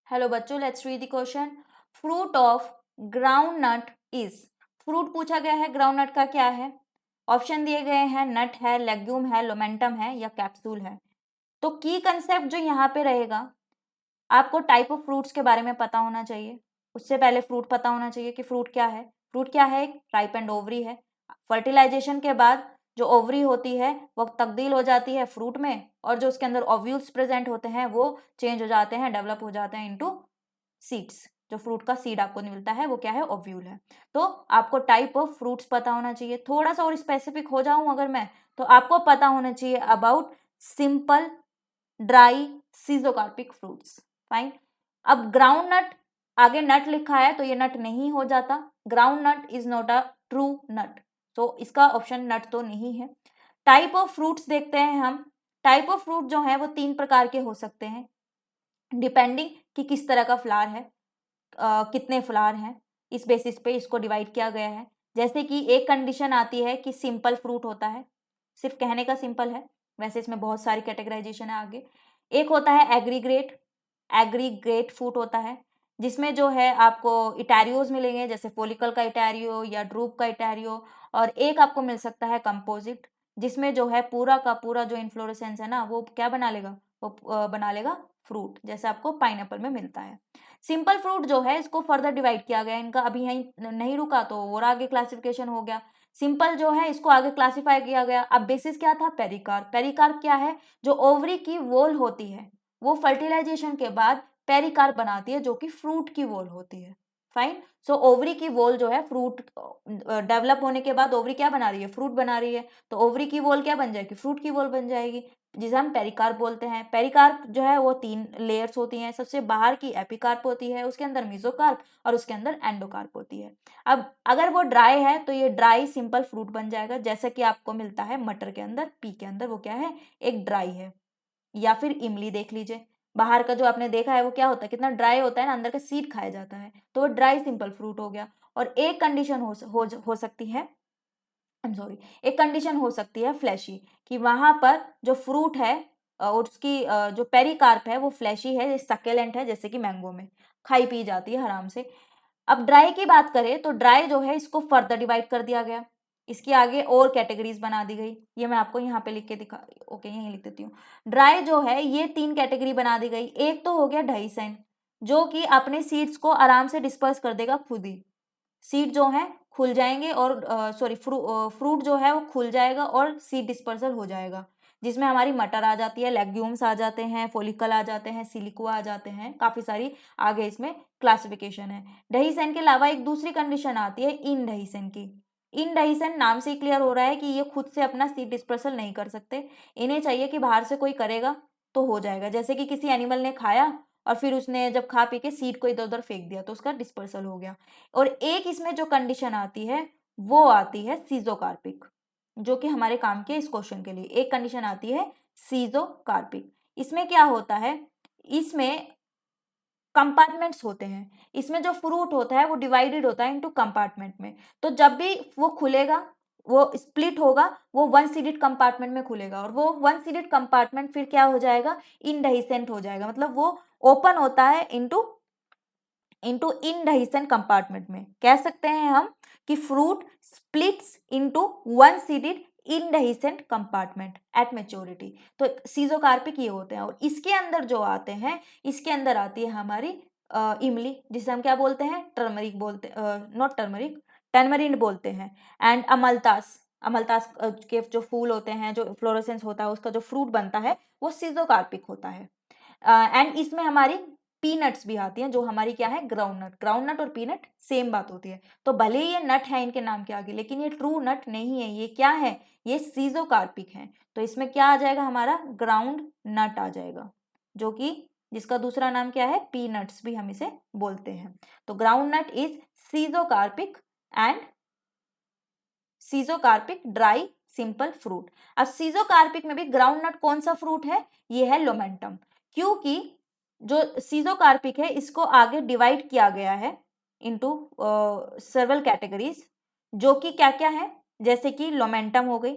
Hello बच्चों, let's read the question. Fruit of groundnut is. Fruit पूछा गया है, ग्राउंड नट का क्या है? ऑप्शन दिए गए हैं, नट है, लेग्यूम है, लोमेंटम है या कैप्सूल है। तो की कंसेप्ट जो यहाँ पे रहेगा, आपको टाइप ऑफ फ्रूट्स के बारे में पता होना चाहिए। उससे पहले फ्रूट पता होना चाहिए कि फ्रूट क्या है। फ्रूट क्या है? एक राइप एंड ओवरी है। फर्टिलाइजेशन के बाद जो ओवरी होती है वो तब्दील हो जाती है फ्रूट में, और जो उसके अंदर ओव्यूल्स प्रेजेंट होते हैं वो चेंज हो जाते हैं, डेवलप हो जाते हैं इनटू सीड्स। जो फ्रूट का सीड आपको मिलता है वो क्या है? ओव्यूल है। तो आपको टाइप ऑफ फ्रूट्स पता होना चाहिए। थोड़ा सा और स्पेसिफिक हो जाऊं अगर मैं, तो आपको पता होना चाहिए about simple, dry, schizocarpic fruits. Fine. अब ग्राउंड नट, आगे नट लिखा है तो ये नट नहीं हो जाता। Groundnut is not a true nut, तो इसका ऑप्शन नट तो नहीं है। टाइप ऑफ फ्रूट्स देखते हैं हम। टाइप ऑफ फ्रूट जो है वो 3 प्रकार के हो सकते हैं, डिपेंडिंग कि किस तरह का फ्लावर है, कितने फ्लावर हैं, इस बेसिस पे इसको डिवाइड किया गया है। जैसे कि एक कंडीशन आती है कि सिंपल फ्रूट होता है, सिर्फ कहने का सिंपल है, वैसे इसमें बहुत सारी कैटेगराइजेशन है आगे। एक होता है एग्रीग्रेट, एग्रीग्रेट फ्रूट होता है, जिसमें जो है आपको इटैरियोज मिलेंगे, जैसे फोलिकल का इटैरियो या ड्रूप का इटैरियो। और एक आपको मिल सकता है कंपोजिट, जिसमें जो है पूरा का पूरा जो इन्फ्लोरेसेंस है ना, वो क्या बना लेगा? वो बना लेगा फ्रूट, जैसे आपको पाइनएप्पल में मिलता है। सिंपल फ्रूट जो है इसको फर्दर डिवाइड किया गया, इनका अभी यहीं नहीं रुका तो और आगे क्लासिफिकेशन हो गया। सिंपल जो है इसको आगे क्लासिफाई किया गया। अब बेसिस क्या था? पेरिकार्प। पेरिकार्प क्या है? जो ओवरी की वॉल होती है वो फर्टिलाइजेशन के बाद पेरिकार्प बनाती है, जो कि फ्रूट की वॉल होती है। फाइन। सो ओवरी की वॉल जो है, फ्रूट डेवलप होने के बाद ओवरी क्या बना रही है? फ्रूट बना रही है। तो ओवरी की वॉल क्या बन जाएगी? फ्रूट की वॉल बन जाएगी, जिसे हम पेरिकार्प बोलते हैं। पेरिकार्प जो है वो 3 लेयर्स होती हैं। सबसे बाहर की एपिकार्प होती है, उसके अंदर मेसोकार्प और उसके अंदर एंडोकार्प होती है। अब अगर वो ड्राई है तो ये ड्राई सिंपल फ्रूट बन जाएगा, जैसा कि आपको मिलता है मटर के अंदर, पी के अंदर, वो क्या है? एक ड्राई है। या फिर इमली देख लीजिए, बाहर का जो आपने देखा है वो क्या होता है? कितना ड्राई होता है ना, अंदर का सीड खाया जाता है, तो वो ड्राई सिंपल फ्रूट हो गया। और एक कंडीशन हो सकती है, सॉरी, एक कंडीशन हो सकती है फ्लैशी, कि वहां पर जो फ्रूट है और उसकी जो पेरिकार्प है वो फ्लैशी है, सक्लेंट है, जैसे कि मैंगो में खाई पी जाती है आराम से। अब ड्राई की बात करें तो ड्राई जो है इसको फर्दर डिवाइड कर दिया गया, इसके आगे और कैटेगरीज बना दी गई। ये मैं आपको यहाँ पे लिख के दिखा, ओके यहीं लिख देती हूँ। ड्राई जो है ये 3 कैटेगरी बना दी गई। एक तो हो गया ढाईसेन, जो कि अपने सीड्स को आराम से डिस्पर्स कर देगा खुद ही। सीड जो है खुल जाएंगे और सॉरी फ्रूट जो है वो खुल जाएगा और सीड डिस्पर्सल हो जाएगा, जिसमें हमारी मटर आ जाती है, लेग्यूम्स आ जाते हैं, फोलिकल आ जाते हैं, सिलिकुआ आ जाते हैं, काफी सारी आगे इसमें क्लासिफिकेशन है। डहीसन के अलावा एक दूसरी कंडीशन आती है इन डहीसन की। इन डहीसन नाम से ही क्लियर हो रहा है कि ये खुद से अपना सीड डिस्पर्सल नहीं कर सकते, इन्हें चाहिए कि बाहर से कोई करेगा तो हो जाएगा। जैसे कि किसी एनिमल ने खाया और फिर उसने जब खा पी के सीड को इधर उधर फेंक दिया तो उसका डिस्पर्सल हो गया। और एक इसमें जो कंडीशन आती है वो आती है सीजोकार्पिक, जो कि हमारे काम की है इस क्वेश्चन के लिए। एक कंडीशन आती है सीजोकार्पिक। इसमें क्या होता है? इसमें कंपार्टमेंट्स होते हैं। इसमें जो फ्रूट होता है वो डिवाइडेड होता है इनटू कंपार्टमेंट में। तो जब भी वो खुलेगा, वो स्प्लिट होगा, वो वन सीडेड कंपार्टमेंट में खुलेगा, और वो वन सीडेड कंपार्टमेंट फिर क्या हो जाएगा? इनडेhiscent हो जाएगा। मतलब वो ओपन होता है इनटू इनडेhiscent कंपार्टमेंट में। कह सकते हैं हम कि fruit splits into one seeded indehiscent compartment at maturity. तो सीजोकार्पिक ये होते हैं। और इसके अंदर जो आते हैं, इसके अंदर आती है हमारी इमली, जिसे हम क्या बोलते हैं? टर्मरिक बोलते, नॉट टर्मरिक, टर्मरिन बोलते हैं। एंड अमलतास, अमलतास के जो फूल होते हैं, जो फ्लोरेसेंस होता है, उसका जो फ्रूट बनता है वो सीजोकार्पिक होता है। एंड इसमें हमारी पीनट्स भी आती हैं, जो हमारी क्या है? ग्राउंडनट। ग्राउंडनट और पीनट सेम बात होती है। तो भले ही ये नट है इनके नाम के आगे, लेकिन ये ट्रू नट नहीं है। ये क्या है? ये सीजोकार्पिक है। तो इसमें क्या आ जाएगा? हमारा ग्राउंड नट आ जाएगा, जो कि जिसका दूसरा नाम क्या है? पीनट्स भी हम इसे बोलते हैं। तो groundnut is schizocarpic and schizocarpic dry simple fruit. अब सीजोकार्पिक में भी ग्राउंड नट कौन सा फ्रूट है? ये है लोमेंटम। क्योंकि जो सीजोकार्पिक है इसको आगे डिवाइड किया गया है इनटू सेवरल कैटेगरीज, जो कि क्या क्या है? जैसे कि लोमेंटम हो गई,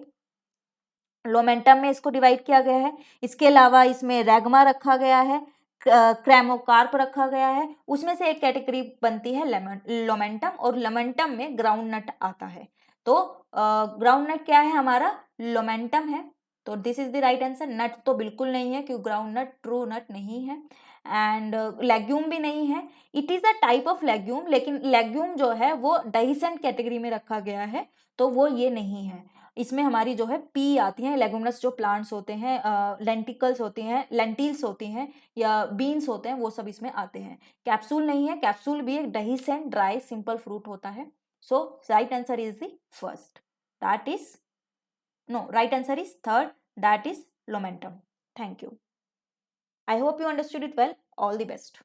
लोमेंटम में इसको डिवाइड किया गया है। इसके अलावा इसमें रैगमा रखा गया है, क्रैमोकार्प रखा गया है, उसमें से एक कैटेगरी बनती है लोमेंटम, और लोमेंटम में ग्राउंड नट आता है। तो ग्राउंड नट क्या है हमारा, लोमेंटम है। तो this is the right answer. Nut तो बिल्कुल नहीं है, क्योंकि ग्राउंड नट ट्रू नट नहीं है, एंड लेग्यूम भी नहीं है। It is a type of legume, लेकिन लेग्यूम जो है वो डाइसेंट कैटेगरी में रखा गया है, तो वो ये नहीं है। इसमें हमारी जो है पी आती है, लेगुमिनस जो प्लांट्स होते हैं, लेंटिकल्स होती हैं, लेंटिल्स होती हैं, या बीन्स होते हैं, वो सब इसमें आते हैं। कैप्सूल नहीं है, कैप्सूल भी एक डेहिसेंट ड्राई सिंपल फ्रूट होता है। So right answer is the first, that is no, right answer is third, that is lomentum. Thank you. I hope you understood it well. All the best.